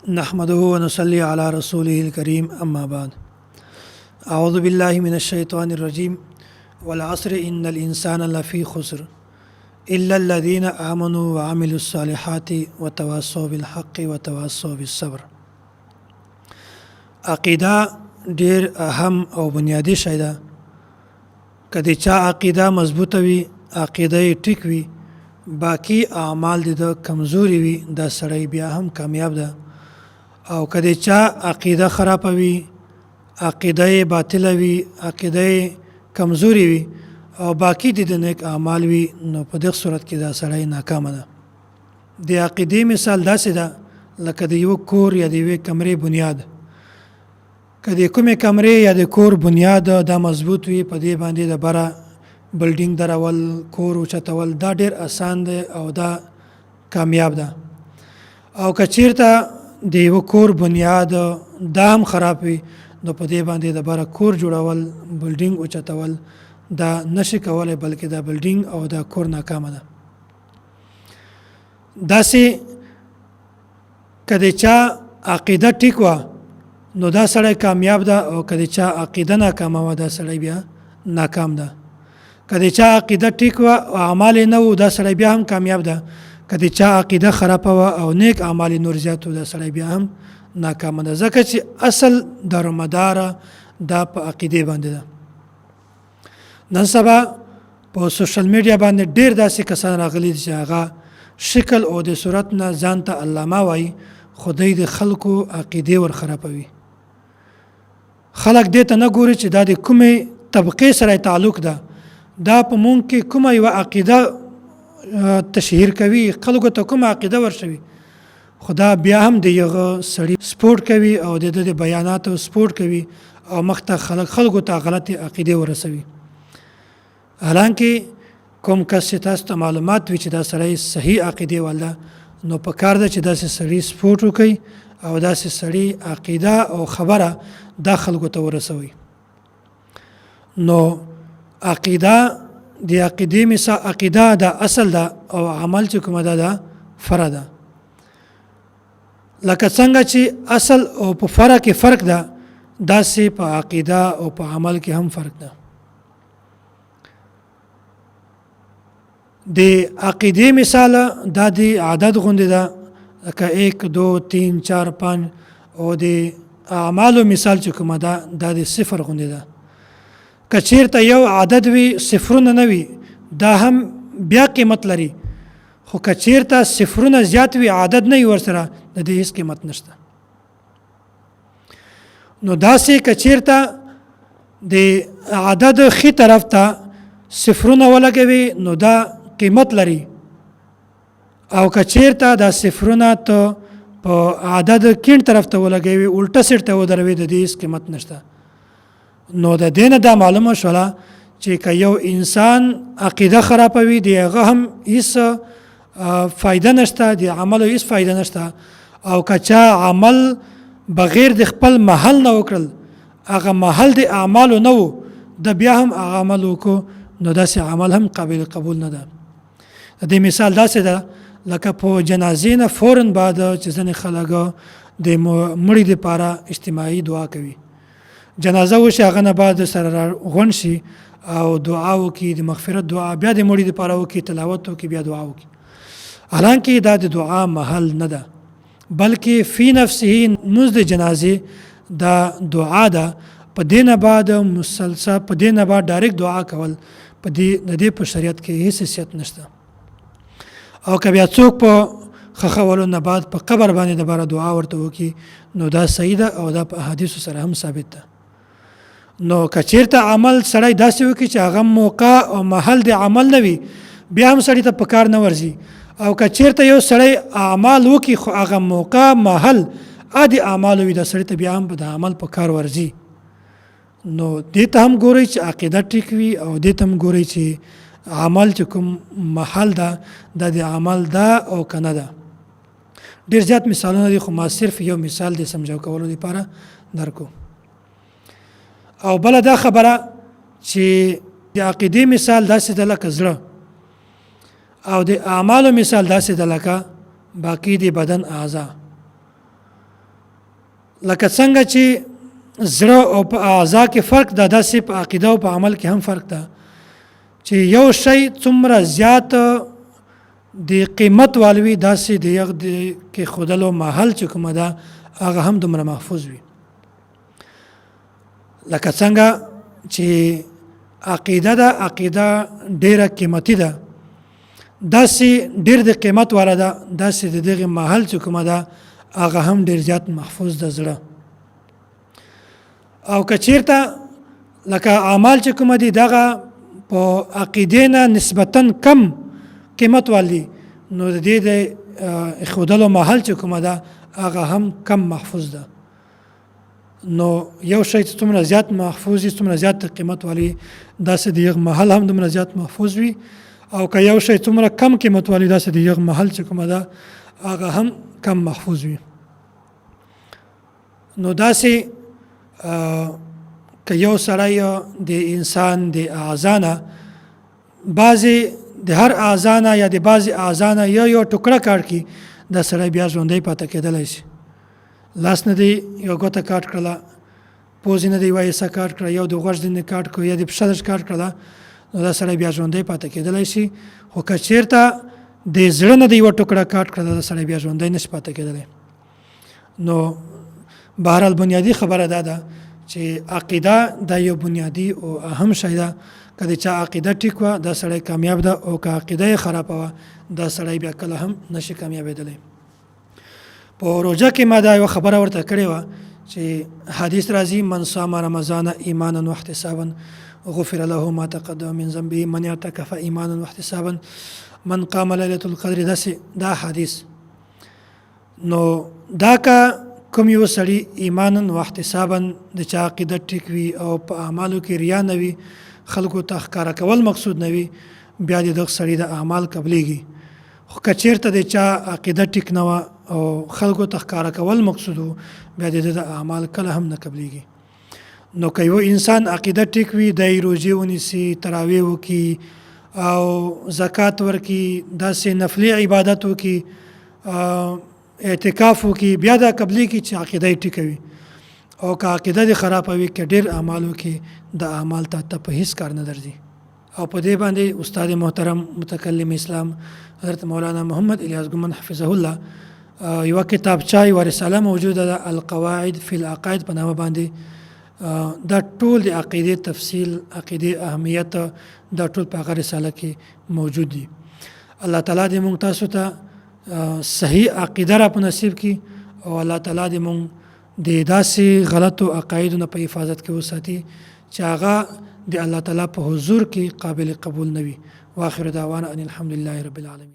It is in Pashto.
نحمده ونصلي على رسوله الكريم اما بعد اعوذ بالله من الشيطان الرجيم والعصر ان الانسان لفي خسر الا الذين امنوا وعملوا الصالحات وتواصوا بالحق وتواصوا بالصبر. عقیده ډیر اهم او بنیادی شی ده. کله چې عقیده مضبوطه وي، عقیده ټیک وي، باقی اعمال د کمزوري وي، دا سړی بیا هم کامیاب ده. او کله چې عقیده خراب وي، عقیده باطله وي، عقیده کمزوري وي او باقی د نیک اعمال وي، نو په دغه صورت کې دا سړی ناکام ده. د عقیده مثال داسې ده لکه د یو کور یا د یوې کمرې بنیاد. که د کومې کمرې یا د کور بنیاد دا مضبوط وي، په دې باندې د بره بلډینګ درول، کور اوچتول دا ډیر آسان دی او دا کامیاب ده. او که چیرته د یو کور بنیاد دا هم خراب وي، نو په دې باندې د بره کور جوړول، بلډینګ اوچتول دا نشي کولی، بلکې دا بلډینګ او دا کور ناکامه ده. داسې که د چا عقیده ټیک وه نو دا سړی کامیاب ده، او که د چا عقیده ناکامه وه دا سړی بیا ناکام ده. که د چا عقیده ټیک وه او اعمال یې نه وو، دا سړی بیا هم کامیاب ده. که د چا عقیده خرابه وه او نیک اعمال یې نور زیات وو، دا سړی بیا هم ناکامه ده، ځکه چې اصل دارومداره دا په عقیدې باندې ده. نن سبا په سوشل میډیا باندې ډیر داسې کسان راغلي دي چې هغه شکل او د صورت نه ځان ته علامه وایي، خدای د خلکو عقیدې ور خرابوي. خلک دې ته نه ګوري چې دا د کومې طبقې سره تعلق ده، دا په مونږ کې کومه یوه عقیده تشهیر کوي، خلکو ته کومه عقیده ورشوي، خدا بیا هم د یغه سړی سپورټ کوي او د بیاناتو سپورټ کوي او مخته خلکو ته غلطي عقیده ورسوي. حالانکه کوم کس چې تاسو ته معلومات وي چې دا سړی صحیح عقیده والا، نو په کار ده چې داسې سړی سپورټ وکړي او داسې سړی عقیده او خبره دا خلکو ته ورسوي. نو عقیده د عقیدې مثال، عقیده دا اصل ده او عمل چې کومه ده فرع ده. لکه څنګه چې اصل او په فرع کې فرق ده، داسې په عقیده او په عمل کې هم فرق ده. د عقیدې مثال دا د عدد غوندې ده، لکه 1 2 3 4 5، او د اعمالو مثال چې کومه ده دا د صفر غوندې ده. که چیرته یو عدد وي صفرونه نه وي، دا هم بیا قیمت لري، خو که چیرته صفرونه زیات وي عدد نه وي ورسره، د دې هیڅ قیمت نشته. نو داسې که چیرته د عدد ښي طرف ته صفرونه ولګوي نو دا قیمت لري، او که چیرته دا صفرونه ته په عدد کیڼ طرف ته ولګوي، الټه سیټ ته ودروي، د دې هیڅ قیمت نشته. نو د دې نه دا معلومه شوله چې که یو انسان عقیده خرابوي، د هغه هم هیڅ فایده نشته، د عملو هیڅ فایده نشته. او که چا عمل بغیر د خپل محل نه وکړل، هغه محل د اعمالو نه و، د بیا هم هغه عمل وکړو، نو داسې عمل هم قابل قبول نه ده. د دې مثال داسې ده لکه په جنازې نه فوراً بعد چې ځینې خلک د مړي دپاره اجتماعي دعا کوي. جنازه وشي، هغه نه بعد سره غونډ شي او دعا وکړي، د مغفرت دعا، بیا د مړي دپاره وکړي، تلاوت وکړي، بیا دعا وکړي. حالانکه دا د دعا محل نه ده، بلکې فی نفسه مونځ د جنازې دا دعا ده. په دې نه بعد مسلسل، په دې نه بعد ډایرکټ دعا کول، په دې په شریعت کې هیڅ حیثیت نشته. او که بیا څوک په خخولو نه بعد په قبر باندې د باره دعا ورته وکړي، نو دا صحیح ده او دا په احادیثو سره هم ثابت ده. نو که چیرته عمل سړی داسې وکړي چې هغه موقع او محل د عمل نه وي، بیا هم سړی ته په کار نه ورځي. او که چیرته یو سړی اعمال وکړي خو هغه موقع محل د اعمالو وي، دا سړی ته بیا هم د عمل په کار ورځي. نو دې ته هم ګورئ چې عقیده ټیک وي، او دې ته هم ګورئ چې عمل چې کوم محل ده دا د عمل ده او که نه ده. ډېر زیات مثالونه دي، خو ما صرف یو مثال د سمجھاو کولو لپاره درکو. او بله دا خبره چې د عقیدې مثال داسې ده لکه زړه، او د اعمالو مثال داسې ده لکه باقی د بدن اعضا. لکه څنګه چې زړه او په اعضا کې فرق ده، داسې په عقیده او په عمل کې هم فرق ده چې یو شی څومره زیات د قیمت والوي داسې د یغ د کې خودلو محل چې کومه ده هغه هم دومره محفوظ وي. لکه څنګه چې عقیده ده، عقیده ډیره قیمتي ده، داسې ډیر د قیمت والا ده، داسې د دغه محل چې کومه ده هغه هم ډیر زیات محفوظ ده زړه. او که چیرته لکه اعمال چې کومه دي دغه په عقیدې نه نسبتاً کم قیمت والی، نو د دې د اخودلو محل چې کومه ده هغه هم کم محفوظ ده. نو یو شی چې څومره زیات محفوظ وي، څومره زیات قیمت والی، داسې د یغ محل هم دومره زیات محفوظ وي. او که یو شی څومره کم قیمت والی، داسې د یغ محل چې کومه ده هغه هم کم محفوظ وي. نو داسې که یو سړی د انسان د اعضا نه بعضې د هر اعضا نه یا د بعضې اعضا نه یو ټوکړه کاټ کړي، دا سړی بیا ژوندی پاتې کېدلی شي. لاس نه دی یو ګوته کاټ کړله، پوزې نه دی یوه حصه کاټ کړه، یو د غوږ نه کاټ کړه، یا د پښه دش کاټ کړله، نو دا سړی بیا ژوندی پاتې کېدلی شي. خو که چېرته د زړه نه دی یوه ټوکړه کاټ کړه، دا سړی بیا ژوندی نشي پاتې کېدلی. نو بهرحال بنیادي خبره دا ده چې عقیده دا یو بنیادي او اهم شی ده. که د چا عقیده ټیک وه دا سړی کامیاب ده، او که عقیده یې خرابه وه دا سړی بیا کله هم نشي کامیابېدلی. په روژه کې ما دا یوه خبره ورته کړې وه چې حدیث راځي من صام رمضان ایمانا واحتسابا غفر له ما تقدم من ذنبه من اعتکف ایمانا واحتسابا من قام لیلة القدر. دا حدیث نو دا که کوم یو سړي ایمانا واحتسابا د چا عقیده ټیک وي او په اعمالو کې ریا نه وي، خلکو ته ښکاره کول مقصود نه وي، بیا د دغه سړي د اعمال قبلیږي. خو که چېرته د چا عقیده ټیک نه وه او خلکو ته ښکاره کول مقصود و، بیا د د اعمال کله هم نه قبلیږي. نو که یو انسان عقیده ټیک وي، دی روژې ونیسي، تراویح وکړي او زکات ورکړي، داسې نفلي عبادت وکړي، اعتکاف وکړي، بیا دا قبلیږي چې عقیده یې ټیکه وي. او که عقیده دې خرابه وي، که ډېر اعمال وکړي، د اعمال ته په هیڅ کار نه درځي. او په دې باندې استاد محترم متکلم اسلام حضرت مولانا محمد الياس گھمن حفظه الله یوه کتابچه یوه رساله موجوده ده، القواعد فی العقائد په نامه باندې. دا ټول د عقیدې تفصیل، عقیدې اهمیت، دا ټول په هغه رساله کې موجود دي. الله تعالی دې موږ تاسو ته صحیح عقیده را په نصیب کړي، او الله تعالی دې موږ د داسې غلطو عقایدو نه په حفاظت کې وساتي چې هغه د الله تعالی په حضور کې قابل قبول نه وي. واخر دعوانا ان الحمد لله رب العالمین.